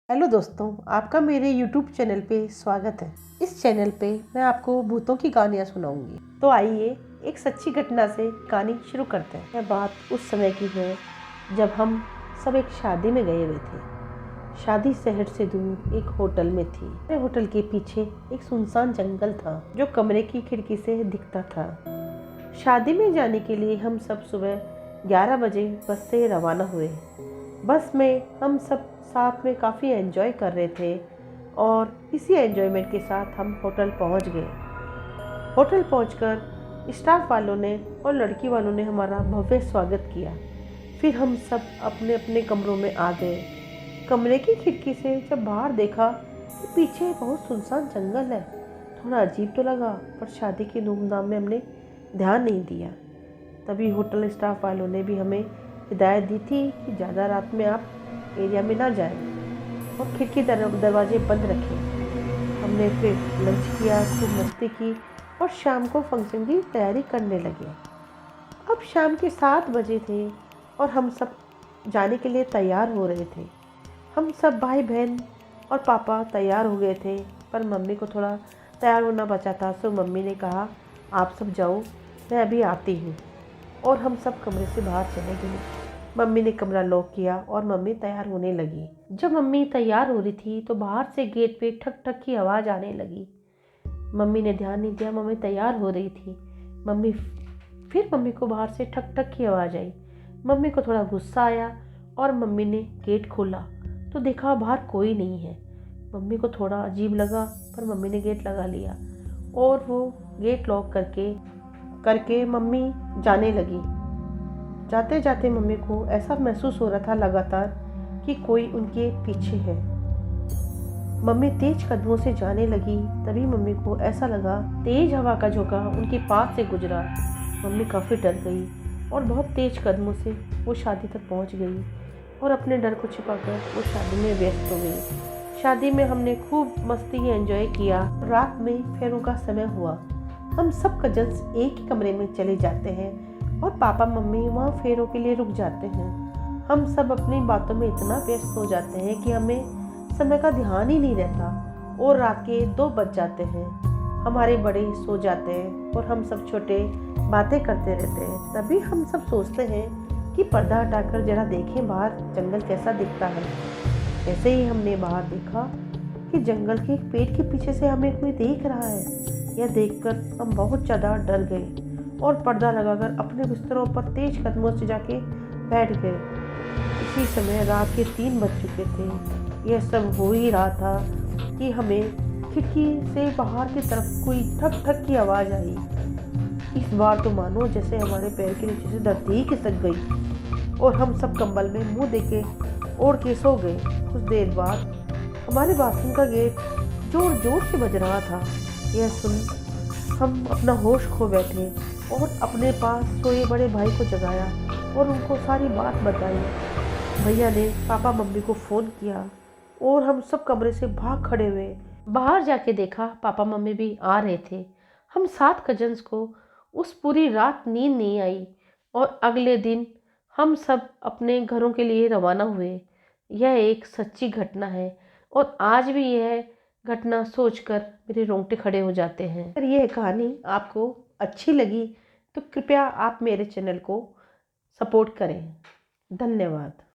Hello दोस्तों, आपका मेरे YouTube चैनल पे स्वागत है। इस चैनल पे मैं आपको भूतों की कहानियाँ सुनाऊंगी। तो आइए एक सच्ची घटना से कहानी शुरू करते हैं। यह बात उस समय की है जब हम सब एक शादी में गए हुए थे। शादी शहर से दूर एक होटल में थी। मेरे होटल के पीछे एक सुनसान जंगल था जो कमरे की खिड़की से दिखता था। शादी में जाने के लिए हम सब सुबह 11 बजे बस से रवाना हुए। बस में हम सब साथ में काफ़ी एंजॉय कर रहे थे और इसी एंजॉयमेंट के साथ हम होटल पहुंच गए। होटल पहुंचकर स्टाफ वालों ने और लड़की वालों ने हमारा भव्य स्वागत किया। फिर हम सब अपने अपने कमरों में आ गए। कमरे की खिड़की से जब बाहर देखा तो पीछे बहुत सुनसान जंगल है। थोड़ा अजीब तो लगा, पर शादी की धूमधाम में हमने ध्यान नहीं दिया। तभी होटल स्टाफ वालों ने भी हमें हिदायत दी थी कि ज़्यादा रात में आप एरिया में ना जाएं और खिड़की दरवाजे बंद रखें। हमने फिर लंच किया, खूब मस्ती की और शाम को फंक्शन की तैयारी करने लगे। अब शाम के 7 बजे थे और हम सब जाने के लिए तैयार हो रहे थे। हम सब भाई बहन और पापा तैयार हो गए थे, पर मम्मी को थोड़ा तैयार होना बचा था। सो मम्मी ने कहा, आप सब जाओ, मैं अभी आती हूँ। और हम सब कमरे से बाहर चले गए। मम्मी ने कमरा लॉक किया और मम्मी तैयार होने लगी। जब मम्मी तैयार हो रही थी तो बाहर से गेट पे ठक ठक की आवाज़ आने लगी। मम्मी ने ध्यान नहीं दिया, मम्मी तैयार हो रही थी। मम्मी को बाहर से ठक ठक की आवाज़ आई। मम्मी को थोड़ा गुस्सा आया और मम्मी ने गेट खोला तो देखा बाहर कोई नहीं है। मम्मी को थोड़ा अजीब लगा, पर मम्मी ने गेट लगा लिया और वो गेट लॉक करके मम्मी जाने लगी। जाते जाते मम्मी को ऐसा महसूस हो रहा था लगातार कि कोई उनके पीछे है। मम्मी तेज कदमों से जाने लगी। तभी मम्मी को ऐसा लगा तेज हवा का झोंका उनके पास से गुजरा। मम्मी काफ़ी डर गई और बहुत तेज कदमों से वो शादी तक पहुंच गई और अपने डर को छिपाकर वो शादी में व्यस्त हो गई। शादी में हमने खूब मस्ती एंजॉय किया। रात में फेरों का समय हुआ। हम सब कजन्स एक ही कमरे में चले जाते हैं और पापा मम्मी वहाँ फेरों के लिए रुक जाते हैं। हम सब अपनी बातों में इतना व्यस्त हो जाते हैं कि हमें समय का ध्यान ही नहीं रहता और रात के 2 बज जाते हैं। हमारे बड़े सो जाते हैं और हम सब छोटे बातें करते रहते हैं। तभी हम सब सोचते हैं कि पर्दा हटाकर जरा देखें बाहर जंगल कैसा दिखता है। ऐसे ही हमने बाहर देखा कि जंगल के पेड़ के पीछे से हमें कोई देख रहा है। यह देखकर हम बहुत ज़्यादा डर गए और पर्दा लगाकर अपने बिस्तरों पर तेज कदमों से जाके बैठ गए। इसी समय रात के 3 बज चुके थे। यह सब हो ही रहा था कि हमें खिड़की से बाहर की तरफ कोई ठक ठक की आवाज़ आई। इस बार तो मानो जैसे हमारे पैर के नीचे से धरती ही खिसक गई और हम सब कंबल में मुंह देके ओढ़ के सो गए। कुछ देर बाद हमारे बाथरूम का गेट जोर जोर से बज रहा था। यह सुन हम अपना होश खो बैठे और अपने पास सोए बड़े भाई को जगाया और उनको सारी बात बताई। भैया ने पापा मम्मी को फ़ोन किया और हम सब कमरे से भाग खड़े हुए। बाहर जाके देखा पापा मम्मी भी आ रहे थे। हम 7 कजन्स को उस पूरी रात नींद नहीं आई और अगले दिन हम सब अपने घरों के लिए रवाना हुए। यह एक सच्ची घटना है और आज भी यह घटना सोचकर मेरे रोंगटे खड़े हो जाते हैं। अगर यह कहानी आपको अच्छी लगी तो कृपया आप मेरे चैनल को सपोर्ट करें। धन्यवाद।